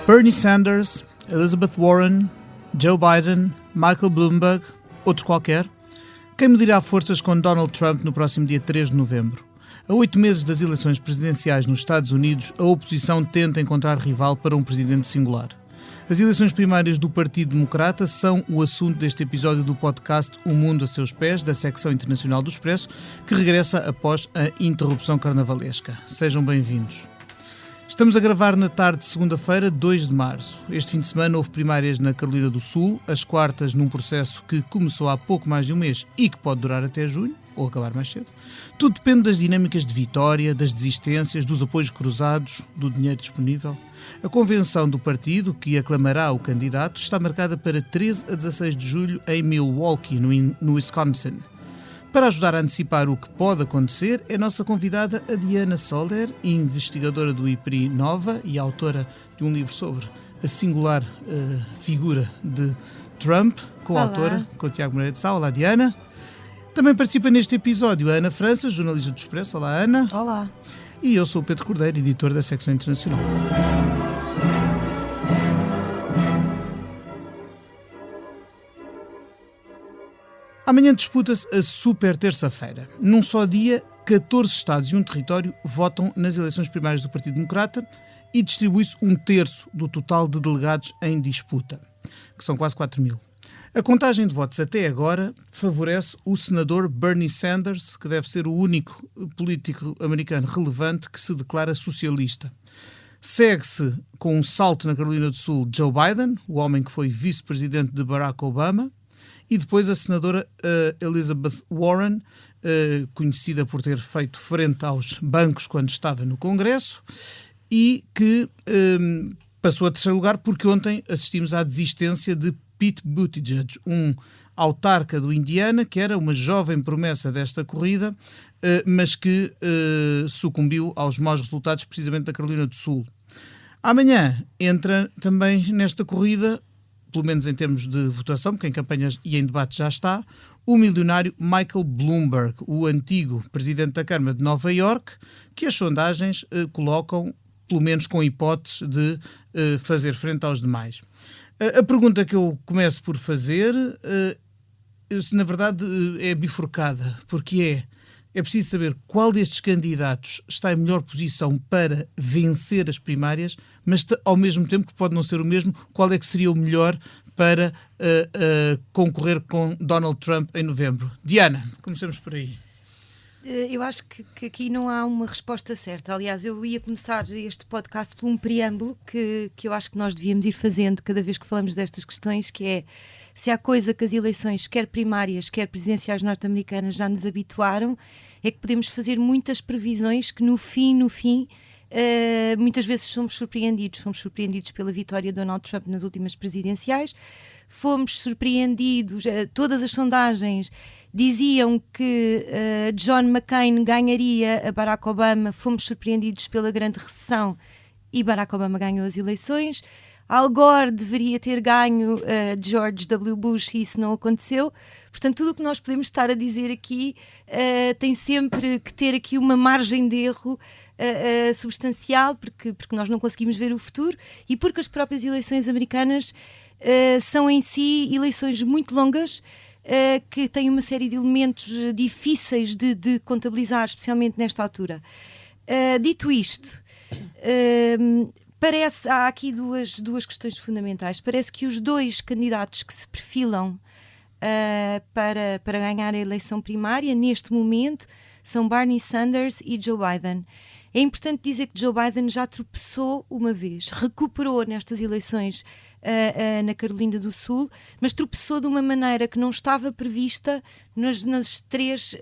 Bernie Sanders, Elizabeth Warren, Joe Biden, Michael Bloomberg, outro qualquer? Quem medirá forças com Donald Trump no próximo dia 3 de novembro? A 8 meses das eleições presidenciais nos Estados Unidos, a oposição tenta encontrar rival para um presidente singular. As eleições primárias do Partido Democrata são o assunto deste episódio do podcast O Mundo a Seus Pés, da secção internacional do Expresso, que regressa após a interrupção carnavalesca. Sejam bem-vindos. Estamos a gravar na tarde de segunda-feira, 2 de março. Este fim de semana houve primárias na Carolina do Sul, as quartas num processo que começou há pouco mais de um mês e que pode durar até junho, ou acabar mais cedo. Tudo depende das dinâmicas de vitória, das desistências, dos apoios cruzados, do dinheiro disponível. A convenção do partido, que aclamará o candidato, está marcada para 13 a 16 de julho em Milwaukee, no Wisconsin. Para ajudar a antecipar o que pode acontecer, é nossa convidada a Diana Soler, investigadora do IPRI Nova e autora de um livro sobre a singular figura de Trump, coautora com o Tiago Moreira de Sá. Olá, Diana. Também participa neste episódio a Ana França, jornalista do Expresso. Olá, Ana. Olá. E eu sou o Pedro Cordeiro, editor da secção internacional. Amanhã disputa-se a super terça-feira. Num só dia, 14 estados e um território votam nas eleições primárias do Partido Democrata e distribui-se um terço do total de delegados em disputa, que são quase 4 mil. A contagem de votos até agora favorece o senador Bernie Sanders, que deve ser o único político americano relevante que se declara socialista. Segue-se com um salto na Carolina do Sul Joe Biden, o homem que foi vice-presidente de Barack Obama, e depois a senadora Elizabeth Warren, conhecida por ter feito frente aos bancos quando estava no Congresso, e que passou a terceiro lugar porque ontem assistimos à desistência de Pete Buttigieg, um autarca do Indiana, que era uma jovem promessa desta corrida, mas que sucumbiu aos maus resultados precisamente da Carolina do Sul. Amanhã entra também nesta corrida, pelo menos em termos de votação, porque em campanhas e em debate já está, o milionário Michael Bloomberg, o antigo presidente da Câmara de Nova Iorque, que as sondagens colocam, pelo menos com hipótese de fazer frente aos demais. A pergunta que eu começo por fazer, na verdade, é bifurcada, porque é preciso saber qual destes candidatos está em melhor posição para vencer as primárias, mas ao mesmo tempo que pode não ser o mesmo, qual é que seria o melhor para concorrer com Donald Trump em novembro. Diana, comecemos por aí. Eu acho que aqui não há uma resposta certa. Aliás, eu ia começar este podcast por um preâmbulo que eu acho que nós devíamos ir fazendo cada vez que falamos destas questões, que é: se há coisa que as eleições, quer primárias, quer presidenciais norte-americanas, já nos habituaram, é que podemos fazer muitas previsões que no fim, muitas vezes somos surpreendidos. Fomos surpreendidos pela vitória de Donald Trump nas últimas presidenciais, fomos surpreendidos, todas as sondagens diziam que John McCain ganharia a Barack Obama, fomos surpreendidos pela grande recessão e Barack Obama ganhou as eleições. Al Gore deveria ter ganho George W. Bush e isso não aconteceu. Portanto, tudo o que nós podemos estar a dizer aqui tem sempre que ter aqui uma margem de erro substancial, porque nós não conseguimos ver o futuro e porque as próprias eleições americanas são em si eleições muito longas, que têm uma série de elementos difíceis de contabilizar, especialmente nesta altura. Dito isto, há aqui duas questões fundamentais. Parece que os dois candidatos que se perfilam para ganhar a eleição primária, neste momento, são Bernie Sanders e Joe Biden. É importante dizer que Joe Biden já tropeçou uma vez, recuperou nestas eleições na Carolina do Sul, mas tropeçou de uma maneira que não estava prevista nas três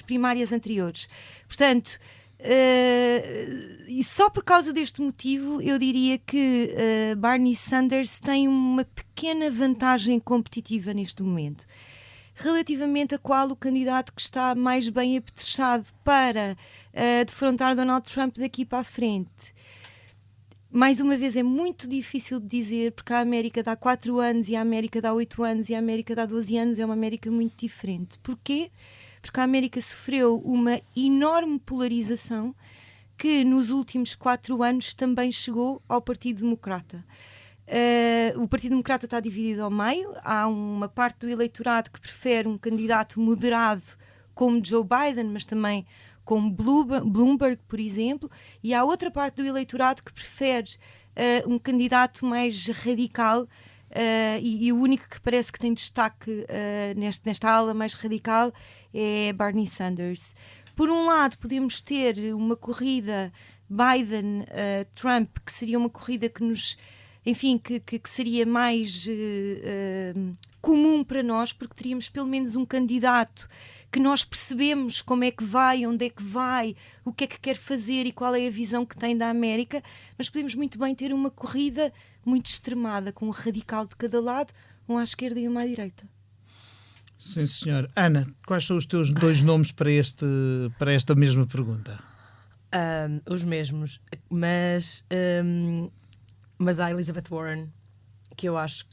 primárias anteriores. Portanto, e só por causa deste motivo eu diria que Bernie Sanders tem uma pequena vantagem competitiva neste momento, relativamente a qual o candidato que está mais bem apetrechado para defrontar Donald Trump daqui para a frente. Mais uma vez, é muito difícil de dizer, porque a América dá 4 anos e a América dá 8 anos e a América dá 12 anos, é uma América muito diferente. Porquê? Porque a América sofreu uma enorme polarização que nos últimos 4 anos também chegou ao Partido Democrata. O Partido Democrata está dividido ao meio. Há uma parte do eleitorado que prefere um candidato moderado como Joe Biden, mas também como Bloomberg, por exemplo, e há outra parte do eleitorado que prefere um candidato mais radical, e o único que parece que tem destaque nesta ala mais radical é Bernie Sanders. Por um lado, podemos ter uma corrida Biden-Trump, que seria uma corrida que nos... Enfim, que seria mais comum para nós, porque teríamos pelo menos um candidato que nós percebemos como é que vai, onde é que vai, o que é que quer fazer e qual é a visão que tem da América, mas podemos muito bem ter uma corrida muito extremada, com um radical de cada lado, um à esquerda e um à direita. Sim, senhor. Ana, quais são os teus 2 nomes para esta mesma pergunta? Os mesmos, mas há a Elizabeth Warren, que eu acho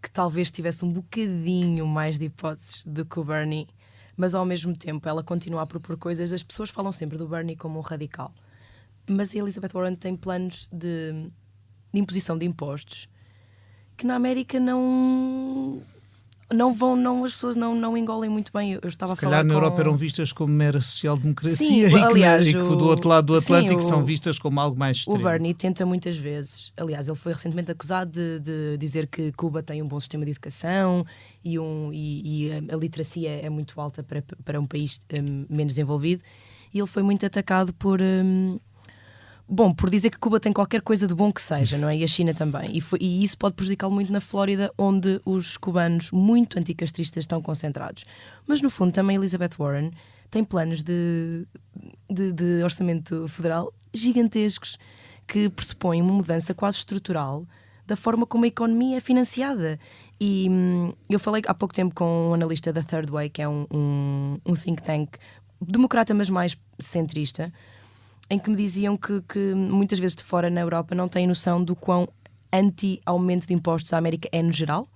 que talvez tivesse um bocadinho mais de hipóteses do que o Bernie, mas ao mesmo tempo ela continua a propor coisas. As pessoas falam sempre do Bernie como um radical, mas a Elizabeth Warren tem planos de imposição de impostos que na América as pessoas não engolem muito bem. Eu estava Se calhar na Europa eram vistas como mera social-democracia, sim, aliás, e que do outro lado do Atlântico sim, são vistas como algo mais extremo. O Bernie tenta muitas vezes, aliás, ele foi recentemente acusado de dizer que Cuba tem um bom sistema de educação e a literacia é muito alta para um país menos desenvolvido, e ele foi muito atacado por dizer que Cuba tem qualquer coisa de bom que seja, não é? E a China também. E isso pode prejudicá-lo muito na Flórida, onde os cubanos muito anticastristas estão concentrados. Mas, no fundo, também Elizabeth Warren tem planos de orçamento federal gigantescos que pressupõem uma mudança quase estrutural da forma como a economia é financiada. E eu falei há pouco tempo com um analista da Third Way, que é um think tank democrata, mas mais centrista, em que me diziam que muitas vezes de fora na Europa não têm noção do quão anti-aumento de impostos a América é no geral,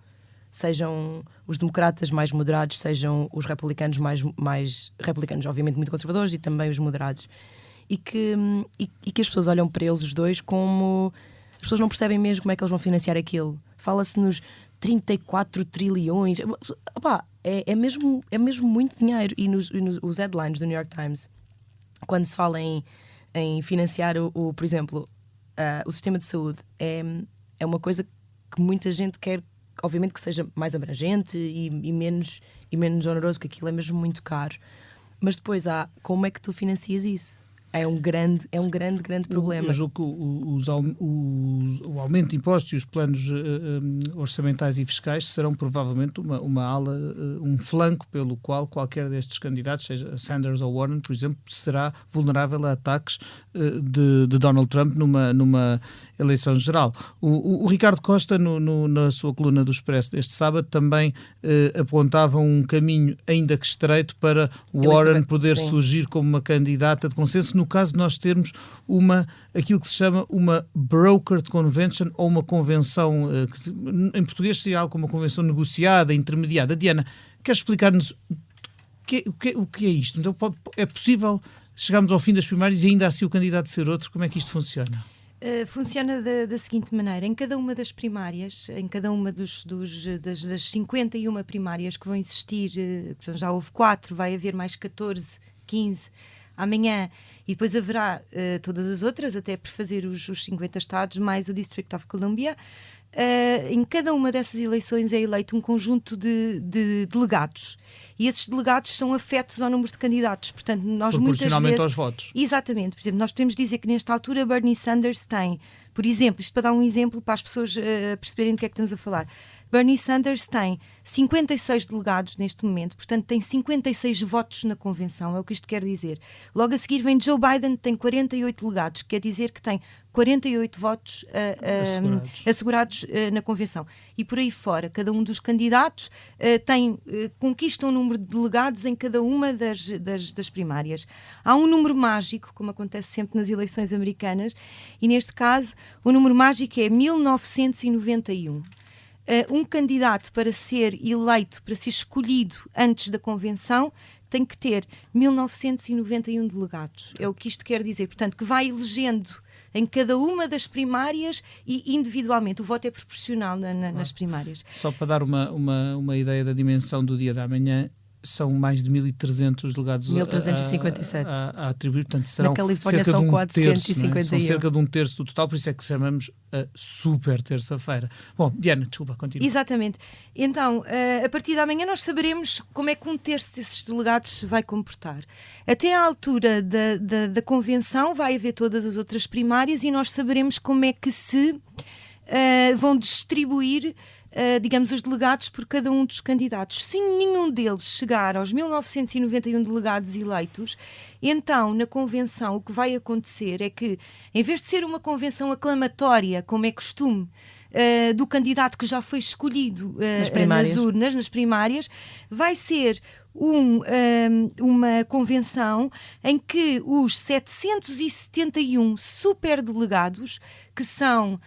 sejam os democratas mais moderados, sejam os republicanos mais republicanos, obviamente muito conservadores, e também os moderados. E que as pessoas olham para eles os dois como... As pessoas não percebem mesmo como é que eles vão financiar aquilo. Fala-se nos 34 trilhões. É mesmo muito dinheiro. E os headlines do New York Times, quando se fala em financiar por exemplo, o sistema de saúde, é uma coisa que muita gente quer, obviamente, que seja mais abrangente e menos oneroso, porque aquilo é mesmo muito caro. Mas depois há como é que tu financias isso? É um grande problema. Eu julgo que o aumento de impostos e os planos orçamentais e fiscais serão provavelmente uma ala, um flanco pelo qual qualquer destes candidatos, seja Sanders ou Warren, por exemplo, será vulnerável a ataques de Donald Trump numa eleição geral. O Ricardo Costa, na sua coluna do Expresso deste sábado, também apontava um caminho ainda que estreito para Warren poder surgir como uma candidata de consenso, no caso de nós termos aquilo que se chama uma brokered convention, ou uma convenção, que em português seria algo como uma convenção negociada, intermediada. Diana, queres explicar-nos o que é isto? Então é possível chegarmos ao fim das primárias e ainda assim o candidato ser outro? Como é que isto funciona? Funciona da seguinte maneira: em cada uma das primárias, em cada uma das 51 primárias que vão existir, já houve 4, vai haver mais 14, 15 amanhã, e depois haverá todas as outras, até por fazer os 50 estados, mais o District of Columbia. Em cada uma dessas eleições é eleito um conjunto de delegados, e esses delegados são afetos ao número de candidatos, portanto nós proporcionalmente muitas vezes, aos votos. Exatamente, por exemplo, nós podemos dizer que nesta altura Bernie Sanders tem, por exemplo, isto para dar um exemplo para as pessoas perceberem do que é que estamos a falar, Bernie Sanders tem 56 delegados neste momento, portanto tem 56 votos na convenção, é o que isto quer dizer. Logo a seguir vem Joe Biden, tem 48 delegados, quer dizer que tem 48 votos assegurados na convenção. E por aí fora, cada um dos candidatos conquista um número de delegados em cada uma das primárias. Há um número mágico, como acontece sempre nas eleições americanas, e neste caso o número mágico é 1991. Um candidato, para ser eleito, para ser escolhido antes da convenção, tem que ter 1991 delegados. É o que isto quer dizer. Portanto, que vai elegendo em cada uma das primárias e individualmente. O voto é proporcional nas primárias. Só para dar uma ideia da dimensão do dia da manhã, são mais de 1.300 delegados 1.357 a atribuir, portanto serão na Califórnia cerca são de um 451. terço, são cerca de um terço do total, por isso é que chamamos a super terça-feira. Bom, Diana, desculpa, continua. Exatamente. Então, a partir da manhã nós saberemos como é que um terço desses delegados se vai comportar. Até à altura da convenção vai haver todas as outras primárias e nós saberemos como é que se vão distribuir digamos, os delegados por cada um dos candidatos. Se nenhum deles chegar aos 1991 delegados eleitos, então, na convenção, o que vai acontecer é que, em vez de ser uma convenção aclamatória, como é costume, do candidato que já foi escolhido nas urnas, nas primárias, vai ser uma convenção em que os 771 superdelegados, que são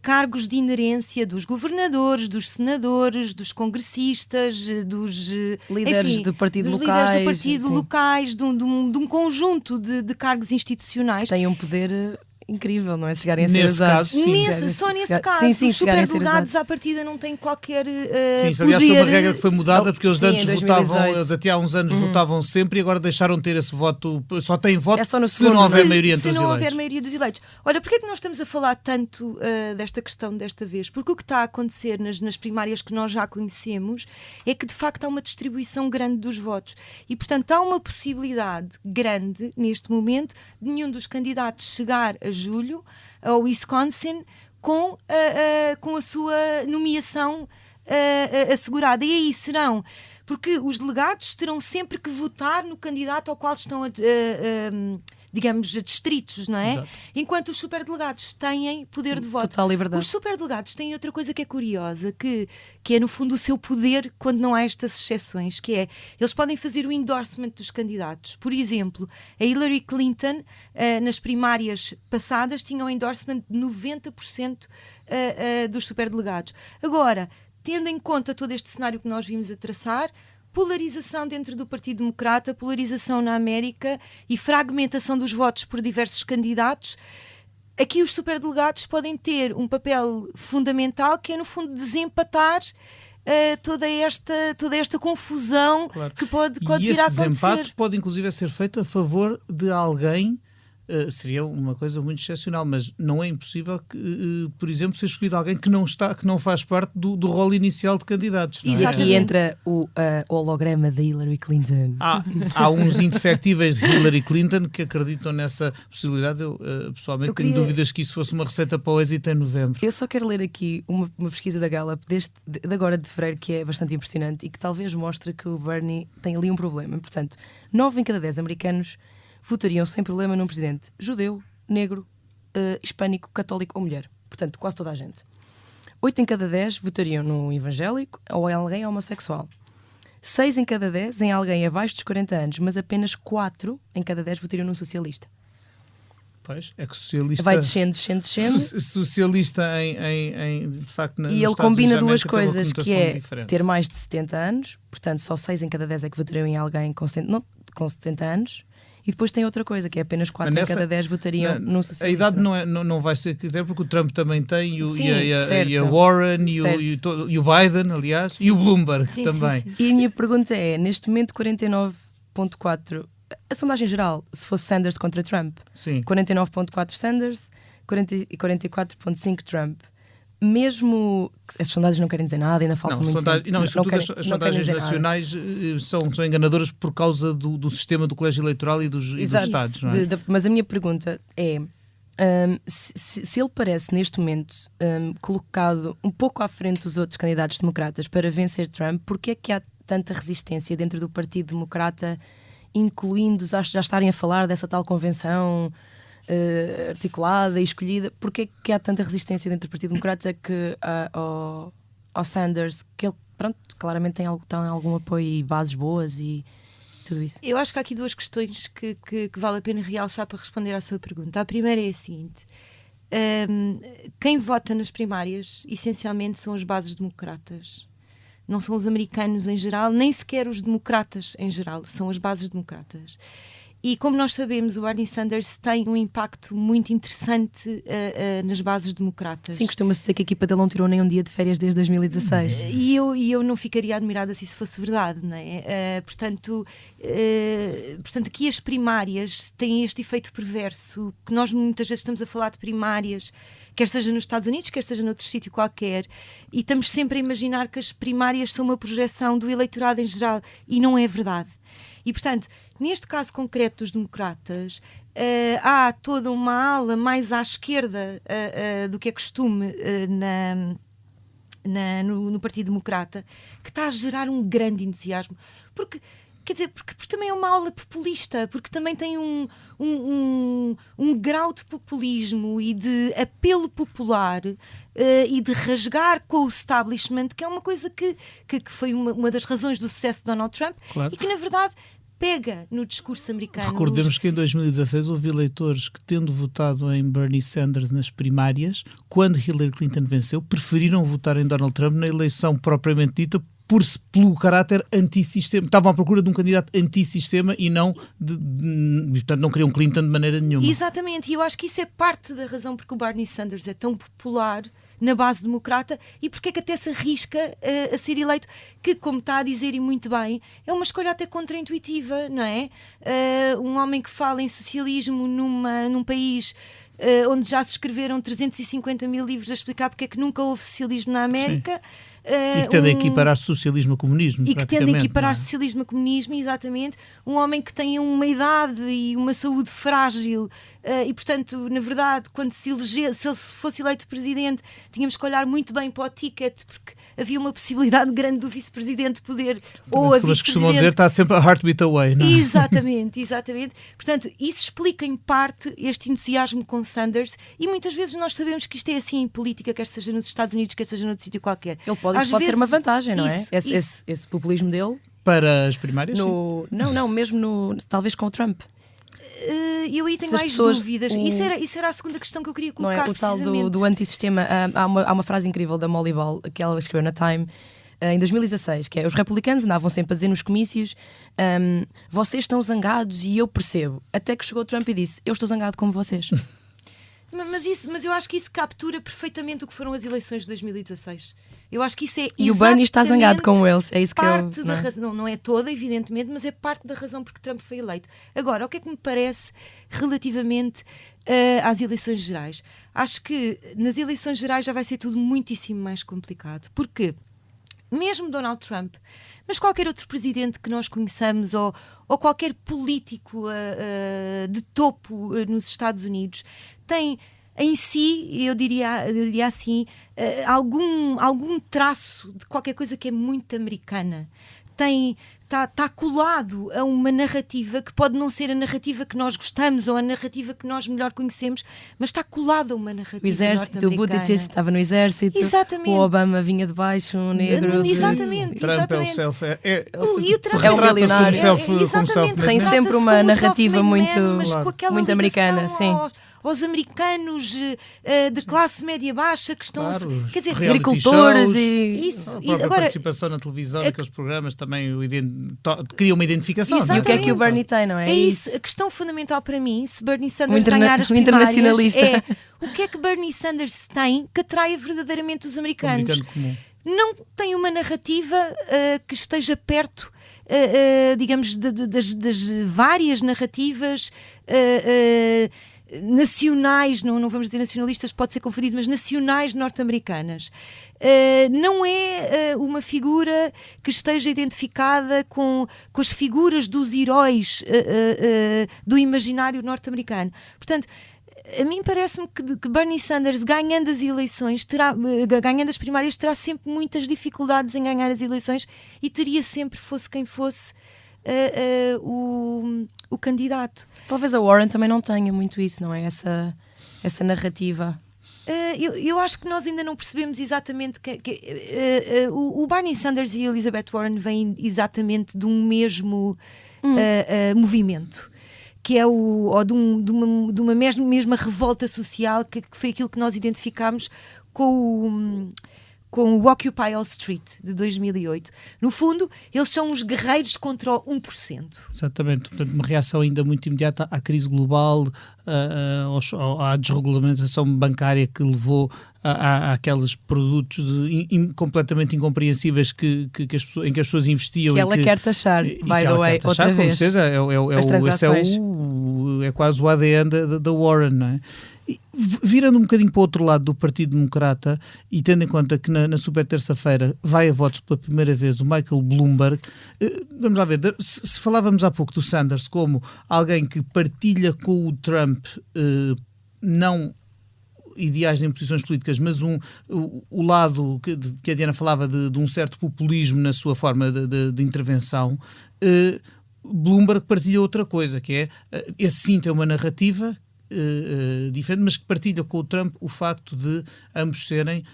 cargos de inerência dos governadores, dos senadores, dos congressistas, dos líderes de partido locais, de um conjunto de cargos institucionais. Tem um poder incrível, não é? Se chegarem a ser nesse caso, sim. Só nesse caso. Sim, os superdelegados à partida não têm qualquer sim, aliás foi uma regra que foi mudada porque eles antes votavam, eles até há uns anos votavam sempre e agora deixaram de ter esse voto, só têm voto se não houver maioria entre os eleitos. Se não houver maioria dos eleitos. Ora, porquê é que nós estamos a falar tanto desta questão desta vez? Porque o que está a acontecer nas primárias que nós já conhecemos é que de facto há uma distribuição grande dos votos e portanto há uma possibilidade grande neste momento de nenhum dos candidatos chegar a julho ao Wisconsin com a sua nomeação assegurada. E aí serão, porque os delegados terão sempre que votar no candidato ao qual estão digamos, distritos, não é? Exato. Enquanto os superdelegados têm poder de voto. Total liberdade. Os superdelegados têm outra coisa que é curiosa, que é no fundo o seu poder quando não há estas exceções, que é, eles podem fazer o endorsement dos candidatos. Por exemplo, a Hillary Clinton, nas primárias passadas, tinha um endorsement de 90% dos superdelegados. Agora, tendo em conta todo este cenário que nós vimos a traçar, polarização dentro do Partido Democrata, polarização na América e fragmentação dos votos por diversos candidatos, aqui os superdelegados podem ter um papel fundamental que é, no fundo, desempatar toda esta confusão, claro, que pode vir a acontecer. E esse desempate pode, inclusive, ser feito a favor de alguém. Seria uma coisa muito excepcional, mas não é impossível que, por exemplo, ser escolhido alguém que não faz parte do rol inicial de candidatos. E aqui entra o holograma da Hillary Clinton. Há uns indefectíveis de Hillary Clinton que acreditam nessa possibilidade. Eu pessoalmente tenho dúvidas que isso fosse uma receita para o êxito em novembro. Eu só quero ler aqui uma pesquisa da Gallup de agora de fevereiro, que é bastante impressionante e que talvez mostre que o Bernie tem ali um problema. Portanto, 9 em cada 10 americanos votariam sem problema num presidente judeu, negro, hispânico, católico ou mulher. Portanto, quase toda a gente. 8 em cada 10 votariam num evangélico ou em alguém homossexual. 6 em cada 10 em alguém abaixo dos 40 anos, mas apenas 4 em cada 10 votariam num socialista. Pois, é que socialista... Vai descendo. Socialista de facto... E ele combina duas coisas, que é diferente. Ter mais de 70 anos, portanto só 6 em cada 10 é que votariam em alguém com 70 anos. E depois tem outra coisa, que é apenas 4 em cada 10 votariam num socialista. A idade não vai ser critério, porque o Trump também tem, e a Warren, e o Biden, aliás, e o Bloomberg também. Sim. E a minha pergunta é, neste momento 49,4%, a sondagem geral, se fosse Sanders contra Trump, 49,4% Sanders, 44,5% Trump. Mesmo que as sondagens não querem dizer nada, ainda falta muito tempo. As sondagens nacionais são enganadoras por causa do sistema do colégio eleitoral e dos Estados. Não é? Mas a minha pergunta é, se ele parece neste momento colocado um pouco à frente dos outros candidatos democratas para vencer Trump, porquê é que há tanta resistência dentro do Partido Democrata, incluindo já estarem a falar dessa tal convenção articulada e escolhida? Porque é que há tanta resistência dentro do Partido Democrata que ao Sanders, que ele claramente tem algum apoio e bases boas e tudo isso? Eu acho que há aqui duas questões que vale a pena realçar para responder à sua pergunta. A primeira é a seguinte: quem vota nas primárias essencialmente são as bases democratas. não são os americanos em geral, nem sequer os democratas em geral, são as bases democratas. E como nós sabemos, o Bernie Sanders tem um impacto muito interessante nas bases democratas. Sim, costuma-se dizer que a equipa dele não tirou nem um dia de férias desde 2016. E eu não ficaria admirada se isso fosse verdade, não é? Portanto, aqui as primárias têm este efeito perverso, que nós muitas vezes estamos a falar de primárias, quer seja nos Estados Unidos, quer seja noutro sítio qualquer, e estamos sempre a imaginar que as primárias são uma projeção do eleitorado em geral, e não é verdade. E, portanto, neste caso concreto dos democratas, há toda uma ala mais à esquerda do que é costume no Partido Democrata, que está a gerar um grande entusiasmo. Porque também é uma aula populista, porque também tem um grau de populismo e de apelo popular e de rasgar com o establishment, que é uma coisa que foi uma das razões do sucesso de Donald Trump, claro. E que, na verdade, pega no discurso americano. Recordemos que em 2016 houve eleitores que, tendo votado em Bernie Sanders nas primárias, quando Hillary Clinton venceu, preferiram votar em Donald Trump na eleição propriamente dita, pelo caráter antissistema. Estavam à procura de um candidato antissistema e não portanto não queriam Clinton de maneira nenhuma. Exatamente, e eu acho que isso é parte da razão porque o Bernie Sanders é tão popular na base democrata e porque é que até se arrisca a ser eleito, que, como está a dizer e muito bem, é uma escolha até contraintuitiva, não é? Um homem que fala em socialismo num país onde já se escreveram 350 mil livros a explicar porque é que nunca houve socialismo na América. E que tende a equiparar socialismo a comunismo. E que tende a equiparar socialismo a comunismo, exatamente. Um homem que tem uma idade e uma saúde frágil e, portanto, na verdade, quando se ele fosse eleito presidente, tínhamos que olhar muito bem para o ticket, porque havia uma possibilidade grande do vice-presidente poder, ou a vice-presidente... Mas costumam dizer, está sempre a heartbeat away, não é? Exatamente. Portanto, isso explica em parte este entusiasmo com Sanders, e muitas vezes nós sabemos que isto é assim em política, quer seja nos Estados Unidos, quer seja noutro sítio qualquer. Isso pode ser uma vantagem, não é? Esse populismo dele. Para as primárias? Não, mesmo talvez com o Trump. Eu aí tenho mais dúvidas. Isso era a segunda questão que eu queria colocar. Não é? O tal do antissistema. Há uma frase incrível da Molly Ball que ela escreveu na Time em 2016, que é: os republicanos andavam sempre a dizer nos comícios vocês estão zangados e eu percebo. Até que chegou o Trump e disse: eu estou zangado como vocês. Mas eu acho que isso captura perfeitamente o que foram as eleições de 2016. Eu acho que isso é e o Bernie está zangado com eles. É isso que parte da razão. Não é toda, evidentemente, mas é parte da razão porque Trump foi eleito. Agora, o que é que me parece relativamente às eleições gerais? Acho que nas eleições gerais já vai ser tudo muitíssimo mais complicado. Porque mesmo Donald Trump, mas qualquer outro presidente que nós conheçamos ou qualquer político de topo nos Estados Unidos tem em si, eu diria assim, algum traço de qualquer coisa que é muito americana. Está colado a uma narrativa que pode não ser a narrativa que nós gostamos ou a narrativa que nós melhor conhecemos, mas está colado a uma narrativa norte-americana. O Buttigieg estava no exército, exatamente. O Obama vinha de baixo, um negro. Exatamente. Trump é o self. E o Trump é um milionário. Tem sempre uma narrativa muito americana, sim. Aos americanos de classe média-baixa que estão quer dizer, agricultores a própria participação na televisão, naqueles programas também cria uma identificação. E o que é que o Bernie tem, não é? É isso. A questão fundamental para mim, se Bernie Sanders ganhar as primárias, é o que é que Bernie Sanders tem que atrai verdadeiramente os americanos. Não tem uma narrativa que esteja perto, digamos, das várias narrativas nacionais, não vamos dizer nacionalistas, pode ser confundido, mas nacionais norte-americanas. Não é uma figura que esteja identificada com as figuras dos heróis do imaginário norte-americano. Portanto, a mim parece-me que Bernie Sanders, ganhando as eleições, ganhando as primárias, terá sempre muitas dificuldades em ganhar as eleições e teria sempre, fosse quem fosse, o candidato. Talvez a Warren também não tenha muito isso, não é? Essa narrativa. Eu acho que nós ainda não percebemos exatamente o Bernie Sanders e a Elizabeth Warren vêm exatamente de um mesmo movimento, que é de uma mesma revolta social, que foi aquilo que nós identificámos com com o Occupy Wall Street de 2008. No fundo, eles são os guerreiros contra o 1%. Exatamente. Portanto, uma reação ainda muito imediata à crise global, à desregulamentação bancária que levou àqueles produtos completamente incompreensíveis em que as pessoas investiam. Que ela quer taxar, by the way, outra vez. Com certeza, é quase o ADN da Warren, não é? E, virando um bocadinho para o outro lado do Partido Democrata e tendo em conta que na super terça-feira vai a votos pela primeira vez o Michael Bloomberg, vamos lá ver, se falávamos há pouco do Sanders como alguém que partilha com o Trump não ideais em posições políticas, mas o lado que a Diana falava de um certo populismo na sua forma de intervenção, Bloomberg partilha outra coisa, que é, esse sim tem uma narrativa diferente, mas que partilha com o Trump o facto de ambos serem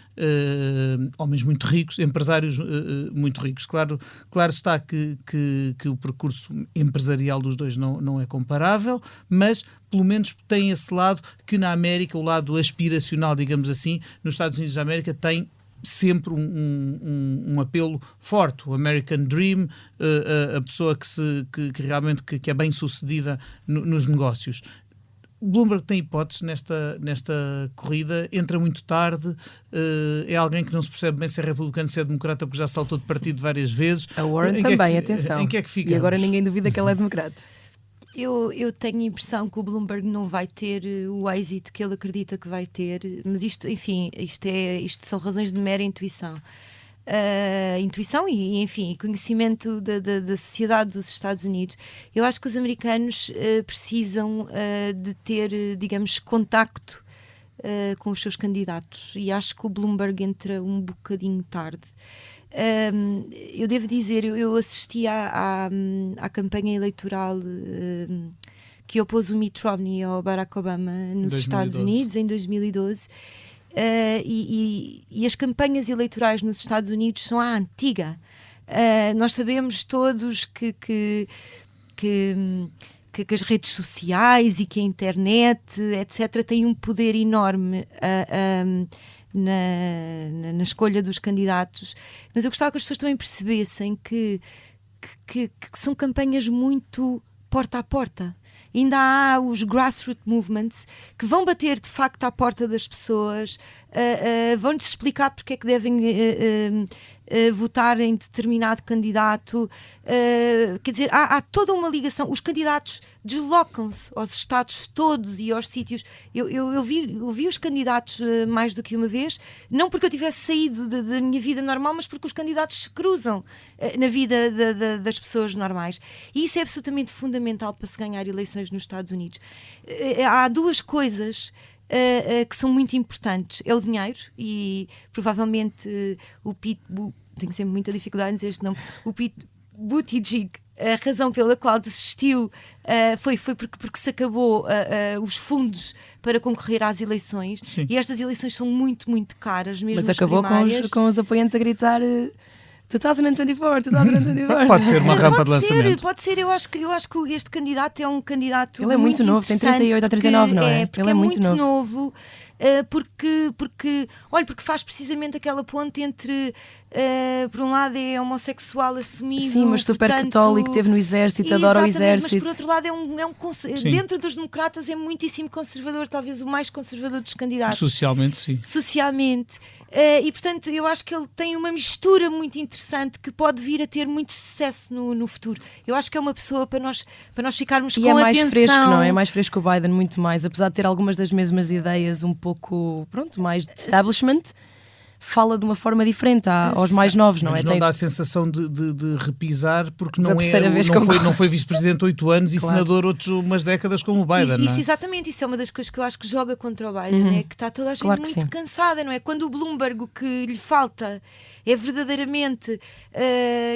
homens muito ricos, empresários muito ricos. Claro está que o percurso empresarial dos dois não é comparável, mas pelo menos tem esse lado que na América, o lado aspiracional, digamos assim, nos Estados Unidos da América tem sempre um apelo forte, o American Dream, a pessoa que realmente que é bem sucedida nos negócios. Bloomberg tem hipóteses nesta corrida, entra muito tarde, é alguém que não se percebe bem se é republicano, se é democrata, porque já saltou de partido várias vezes. A Warren também, atenção. Em que é que ficamos? E agora ninguém duvida que ela é democrata. Eu tenho a impressão que o Bloomberg não vai ter o êxito que ele acredita que vai ter, mas isto são razões de mera intuição. Intuição e, enfim, conhecimento da sociedade dos Estados Unidos. Eu acho que os americanos precisam de ter, digamos, contacto com os seus candidatos, e acho que o Bloomberg entra um bocadinho tarde. Eu devo dizer, eu assisti à campanha eleitoral que opôs o Mitt Romney ao Barack Obama nos Estados Unidos em 2012. E as campanhas eleitorais nos Estados Unidos são à antiga. Nós sabemos todos que as redes sociais e que a internet, etc., têm um poder enorme na escolha dos candidatos, mas eu gostava que as pessoas também percebessem que são campanhas muito porta a porta. Ainda há os grassroots movements que vão bater de facto à porta das pessoas, vão-lhes explicar porque é que devem votar em determinado candidato. Quer dizer, há toda uma ligação. Os candidatos deslocam-se aos estados todos e aos sítios. Eu vi os candidatos mais do que uma vez, não porque eu tivesse saído da minha vida normal, mas porque os candidatos se cruzam na vida das pessoas normais. E isso é absolutamente fundamental para se ganhar eleições nos Estados Unidos. Há duas coisas que são muito importantes. É o dinheiro, e provavelmente o Pete, tenho sempre muita dificuldade em dizer este nome, o Pete Buttigieg, a razão pela qual desistiu foi porque se acabou os fundos para concorrer às eleições. Sim. E estas eleições são muito, muito caras, mesmo. Mas acabou com os apoiantes a gritar 2024. Pode ser uma rampa de lançamento. Pode ser. Eu acho que este candidato é um candidato. Ele é muito novo, tem 38 a 39, não é? Ele é muito novo. Porque faz precisamente aquela ponte entre, por um lado, é homossexual assumido. Sim, mas super católico, teve no exército, adora o exército. Mas por outro lado, dentro dos democratas é muitíssimo conservador, talvez o mais conservador dos candidatos. Socialmente, sim. Socialmente. E portanto, eu acho que ele tem uma mistura muito interessante que pode vir a ter muito sucesso no futuro. Eu acho que é uma pessoa para nós ficarmos com atenção. E é mais fresco, não é? É mais fresco que o Biden, muito mais. Apesar de ter algumas das mesmas ideias, um pouco, mais de establishment, fala de uma forma diferente aos mais novos, não é? Mas não dá a sensação de repisar, porque não foi vice-presidente 8 anos e senador umas décadas como o Biden, não é? Exatamente, isso é uma das coisas que eu acho que joga contra o Biden, é que está toda a gente muito cansada, não é? Quando o Bloomberg, o que lhe falta é verdadeiramente,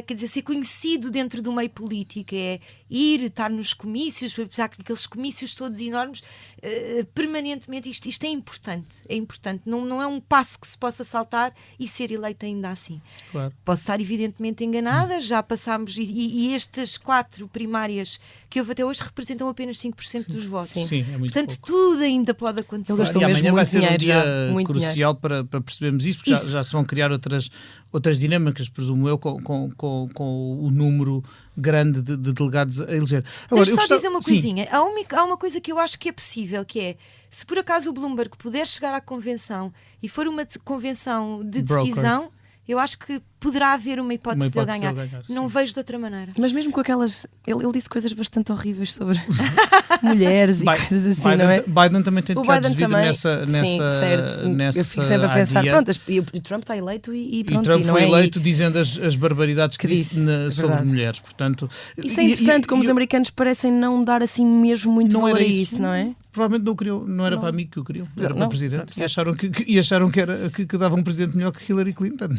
quer dizer, ser conhecido dentro do meio político, é estar nos comícios, apesar que aqueles comícios todos enormes, permanentemente, isto é importante, não é um passo que se possa saltar estar e ser eleito ainda assim. Claro. Posso estar evidentemente enganada, já passámos, e estas 4 primárias que houve até hoje representam apenas 5% dos votos. Sim, é muito Portanto, pouco. tudo ainda pode acontecer. Ele gastou E mesmo amanhã vai muito ser um dinheiro dia já, muito crucial para percebermos isso, porque já se vão criar outras dinâmicas, presumo eu, com o número grande de delegados a eleger. Agora, Deixa só dizer uma Sim. coisinha. Há uma coisa que eu acho que é possível, que é, se por acaso o Bloomberg puder chegar à convenção e for uma convenção de decisão, eu acho que poderá haver uma hipótese de ele ganhar. Não vejo de outra maneira. Mas mesmo com aquelas... Ele disse coisas bastante horríveis sobre mulheres e coisas assim, não é? Biden também tem tocado desvido nessa sim, certo. Eu fico sempre a pensar, pronto, e o Trump está eleito e pronto. E Trump não foi é? eleito dizendo as barbaridades que disse sobre mulheres. Portanto, isso é interessante, como os americanos parecem não dar assim mesmo muito valor a isso, não é? Provavelmente não queriam, não era para mim que o queriam, era para o presidente. E acharam que dava um presidente melhor que Hillary Clinton.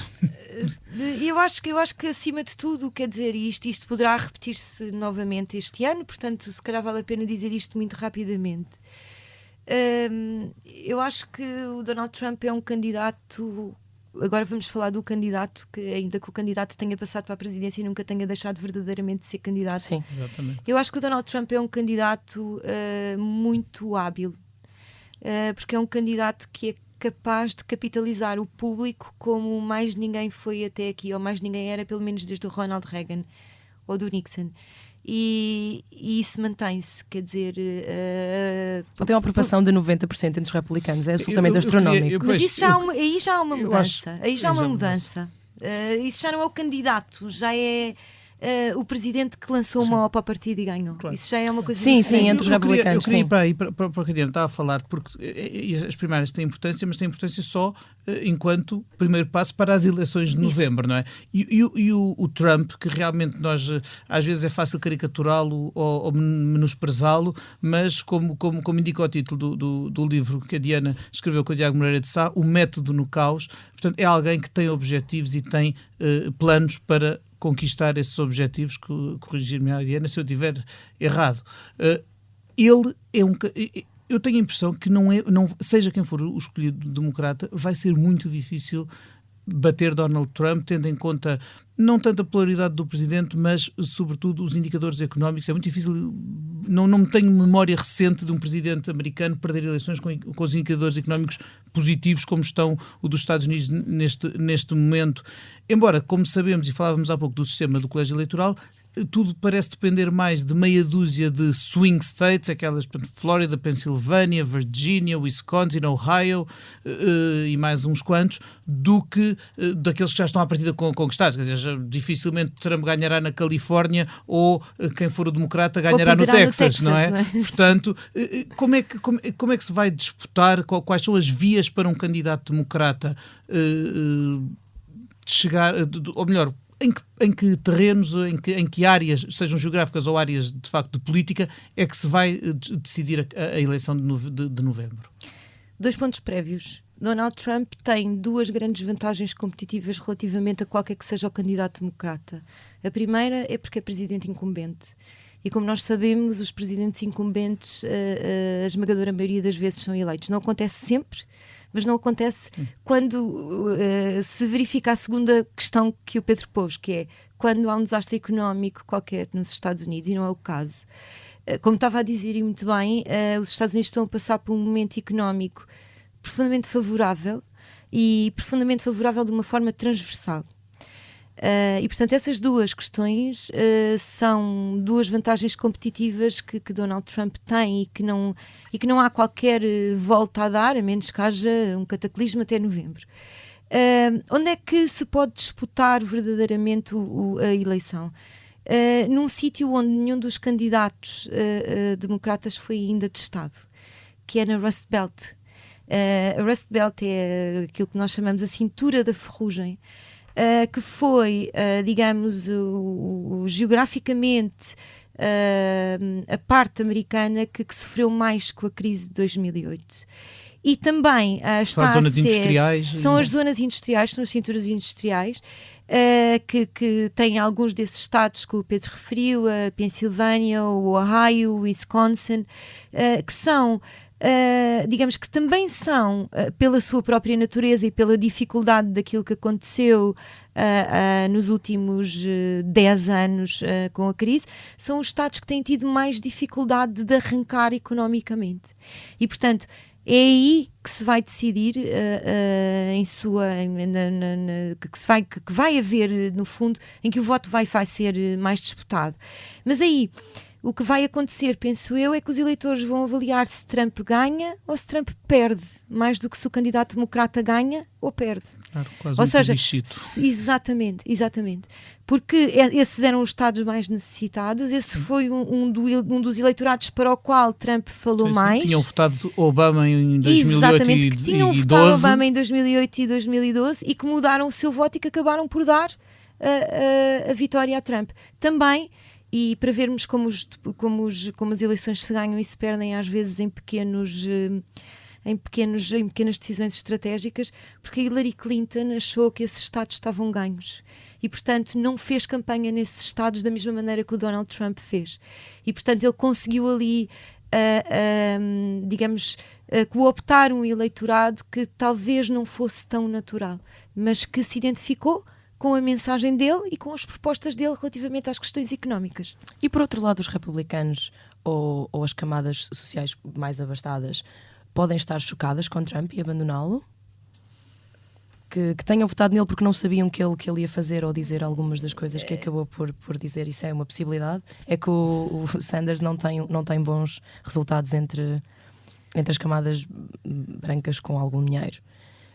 Eu acho que acima de tudo, quer dizer, isto poderá repetir-se novamente este ano, portanto, se calhar vale a pena dizer isto muito rapidamente. Eu acho que o Donald Trump é um candidato. Agora vamos falar do candidato, que ainda que o candidato tenha passado para a presidência e nunca tenha deixado verdadeiramente de ser candidato. Sim, exatamente. Eu acho que o Donald Trump é um candidato muito hábil, porque é um candidato que é capaz de capitalizar o público como mais ninguém foi até aqui, ou mais ninguém era, pelo menos desde o Ronald Reagan ou do Nixon. E isso mantém-se, quer dizer... tem uma aprovação de 90% entre os republicanos, é absolutamente astronómico. Mas isso aí já há uma mudança. Aí já há uma mudança. Isso já não é o candidato, já é... o presidente que lançou uma OPA ao partido e ganhou. Claro. Isso já é uma coisa diferente. Sim, entre os republicanos. Eu queria ir para aí, para o que a Diana estava a falar, porque as primárias têm importância, mas têm importância só enquanto primeiro passo para as eleições de novembro, não é? E o Trump, que realmente nós, às vezes é fácil caricaturá-lo ou menosprezá-lo, mas como indica o título do livro que a Diana escreveu com o Tiago Moreira de Sá, O Método no Caos, portanto é alguém que tem objetivos e tem planos para conquistar esses objetivos, corrigir-me a Diana se eu estiver errado. Ele é eu tenho a impressão que não seja quem for o escolhido democrata, vai ser muito difícil bater Donald Trump, tendo em conta não tanto a polaridade do presidente, mas sobretudo os indicadores económicos. É muito difícil, não tenho memória recente de um presidente americano perder eleições com os indicadores económicos positivos como estão o dos Estados Unidos neste momento. Embora, como sabemos e falávamos há pouco do sistema do colégio eleitoral, tudo parece depender mais de meia dúzia de swing states, aquelas, Flórida, Pensilvânia, Virgínia, Wisconsin, Ohio e mais uns quantos, do que daqueles que já estão à partida conquistados. Quer dizer, dificilmente Trump ganhará na Califórnia ou quem for o democrata ganhará no Texas, não é? Portanto, como é que se vai disputar, quais são as vias para um candidato democrata chegar, ou melhor, em que terrenos, em que áreas, sejam geográficas ou áreas de facto de política, é que se vai decidir a eleição de novembro? 2 pontos prévios. Donald Trump tem 2 grandes vantagens competitivas relativamente a qualquer que seja o candidato democrata. A primeira é porque é presidente incumbente. E como nós sabemos, os presidentes incumbentes, a esmagadora maioria das vezes são eleitos. Não acontece sempre, mas não acontece quando se verifica a segunda questão que o Pedro pôs, que é quando há um desastre económico qualquer nos Estados Unidos, e não é o caso. Como estava a dizer e muito bem, os Estados Unidos estão a passar por um momento económico profundamente favorável, e profundamente favorável de uma forma transversal. E portanto essas 2 questões são 2 vantagens competitivas que Donald Trump tem e que não há qualquer volta a dar, a menos que haja um cataclismo até novembro. Onde é que se pode disputar verdadeiramente a eleição? Num sítio onde nenhum dos candidatos democratas foi ainda testado, que é na Rust Belt. A Rust Belt é aquilo que nós chamamos a cintura da ferrugem, que foi, digamos, geograficamente a parte americana que sofreu mais com a crise de 2008. E também está a ser... São as zonas industriais, são as cinturas industriais, que têm alguns desses estados que o Pedro referiu, a Pensilvânia, o Ohio, o Wisconsin, que são digamos que também são, pela sua própria natureza e pela dificuldade daquilo que aconteceu nos últimos 10 anos com a crise, são os Estados que têm tido mais dificuldade de arrancar economicamente. E, portanto, é aí que se vai decidir que vai haver, no fundo, em que o voto vai ser mais disputado. Mas aí, o que vai acontecer, penso eu, é que os eleitores vão avaliar se Trump ganha ou se Trump perde, mais do que se o candidato democrata ganha ou perde. Claro, quase ou um seja, plebiscito. exatamente. Porque esses eram os estados mais necessitados, esse foi um dos eleitorados para o qual Trump falou mais. Tinham votado Obama em 2008 exatamente, que tinham votado Obama em 2008 e 2012 e que mudaram o seu voto e que acabaram por dar a vitória a Trump. Também, e para vermos como as eleições se ganham e se perdem às vezes em pequenas decisões estratégicas, porque a Hillary Clinton achou que esses estados estavam ganhos e, portanto, não fez campanha nesses estados da mesma maneira que o Donald Trump fez. E, portanto, ele conseguiu ali, cooptar um eleitorado que talvez não fosse tão natural, mas que se identificou com a mensagem dele e com as propostas dele relativamente às questões económicas. E por outro lado, os republicanos ou as camadas sociais mais abastadas podem estar chocadas com Trump e abandoná-lo? Que tenham votado nele porque não sabiam que ele ia fazer ou dizer algumas das coisas que acabou por dizer. Isso é uma possibilidade. É que o Sanders não tem bons resultados entre as camadas brancas com algum dinheiro,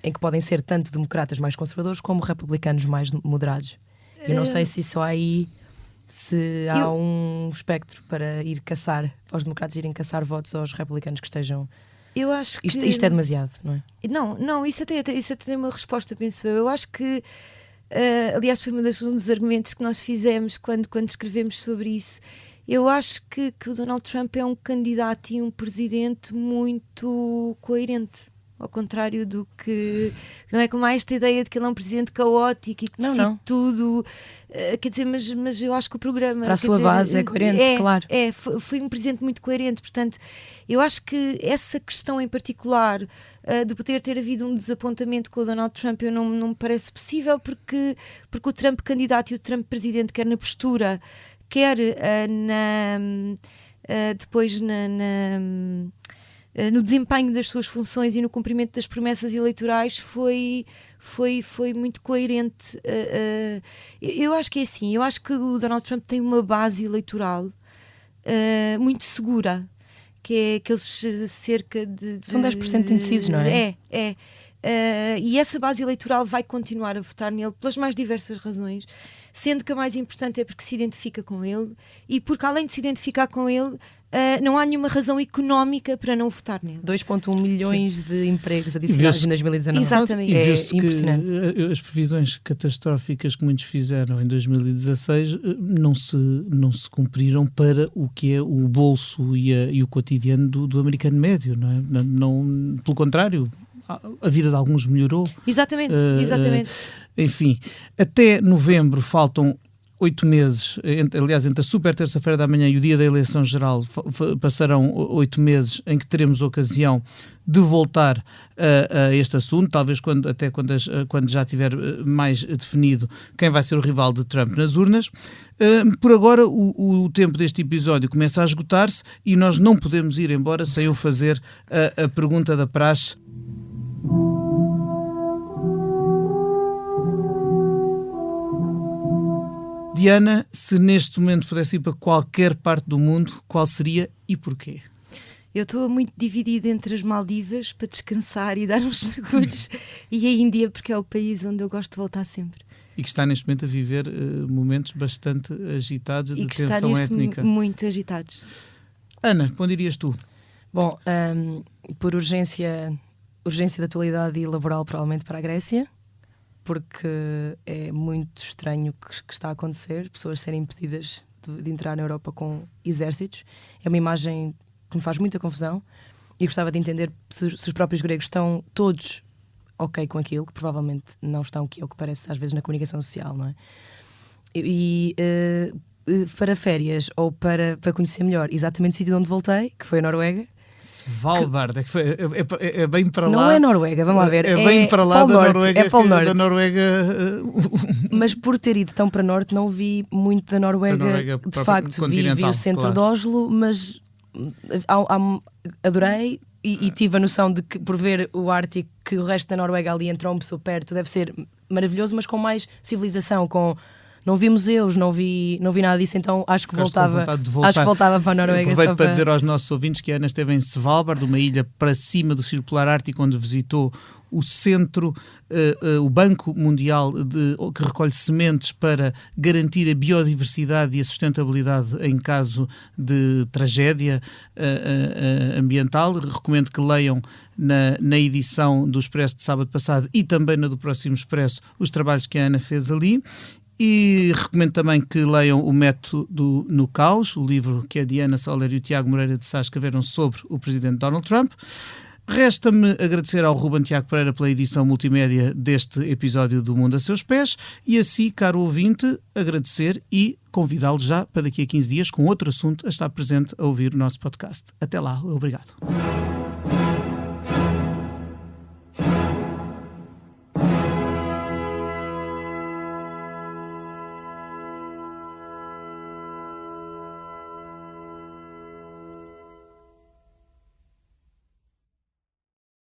em que podem ser tanto democratas mais conservadores como republicanos mais moderados. Eu não sei se isso aí, se há um espectro para ir caçar, para os democratas irem caçar votos aos republicanos que estejam... Eu acho que... Isto é demasiado, não é? Não, isso até tem uma resposta, penso eu. Eu acho que, aliás, foi um dos argumentos que nós fizemos quando escrevemos sobre isso. Eu acho que o Donald Trump é um candidato e um presidente muito coerente. Ao contrário do que... Não é como há esta ideia de que ele é um presidente caótico e que decide tudo. Quer dizer, mas eu acho que o programa... Para a sua base é coerente, claro. Foi um presidente muito coerente. Portanto, eu acho que essa questão em particular de poder ter havido um desapontamento com o Donald Trump não me parece possível, porque o Trump candidato e o Trump presidente, quer na postura, quer depois no desempenho das suas funções e no cumprimento das promessas eleitorais foi muito coerente. Eu acho que é assim, eu acho que o Donald Trump tem uma base eleitoral muito segura, que é aqueles cerca de... São 10% indecisos, não é? E essa base eleitoral vai continuar a votar nele pelas mais diversas razões, sendo que a mais importante é porque se identifica com ele e porque, além de se identificar com ele, não há nenhuma razão económica para não votar nele. 2,1 milhões de empregos adicionais em 2019. Exatamente. E é impressionante. Que as previsões catastróficas que muitos fizeram em 2016 não se cumpriram para o que é o bolso e o cotidiano do americano médio, não é? Não, pelo contrário, a vida de alguns melhorou. Exatamente. Enfim, até novembro faltam 8 meses, aliás, entre a super terça-feira da manhã e o dia da eleição geral passarão 8 meses em que teremos ocasião de voltar a este assunto, talvez quando já estiver mais definido quem vai ser o rival de Trump nas urnas. Por agora o tempo deste episódio começa a esgotar-se e nós não podemos ir embora sem eu fazer a pergunta da praxe. Diana, se neste momento pudesse ir para qualquer parte do mundo, qual seria e porquê? Eu estou muito dividida entre as Maldivas para descansar e dar uns mergulhos e a Índia, porque é o país onde eu gosto de voltar sempre. E que está neste momento a viver momentos bastante agitados de tensão étnica. Muito agitados. Ana, para onde irias tu? Bom, por urgência da atualidade e laboral, provavelmente para a Grécia, porque é muito estranho o que está a acontecer, pessoas serem impedidas de entrar na Europa com exércitos. É uma imagem que me faz muita confusão e gostava de entender se os próprios gregos estão todos ok com aquilo, que provavelmente não estão, que é o que parece às vezes na comunicação social, não é? Para férias ou para conhecer melhor exatamente o sítio onde voltei, que foi a Noruega, Svalbard, é bem para lá. Não é Noruega, vamos lá ver. É bem para lá da Noruega. É Polo Norte. Da Noruega. Mas por ter ido tão para norte, não vi muito da Noruega. De facto, vi o centro de Oslo, mas adorei. E tive a noção de que, por ver o Ártico, que o resto da Noruega ali entre Tromsø perto deve ser maravilhoso, mas com mais civilização, não vi museus, não vi nada disso, então acho que voltava para a Noruega. Aproveito para dizer aos nossos ouvintes que a Ana esteve em Svalbard, uma ilha para cima do Círculo Polar Ártico, onde visitou o centro, o Banco Mundial que recolhe sementes para garantir a biodiversidade e a sustentabilidade em caso de tragédia ambiental. Recomendo que leiam na edição do Expresso de sábado passado e também na do próximo Expresso os trabalhos que a Ana fez ali. E recomendo também que leiam o Método no Caos, o livro que a Diana Soler e o Tiago Moreira de Sá escreveram sobre o presidente Donald Trump. Resta-me agradecer ao Ruben Tiago Pereira pela edição multimédia deste episódio do Mundo a Seus Pés e a si, caro ouvinte, agradecer e convidá-lo já para daqui a 15 dias com outro assunto a estar presente a ouvir o nosso podcast. Até lá, obrigado.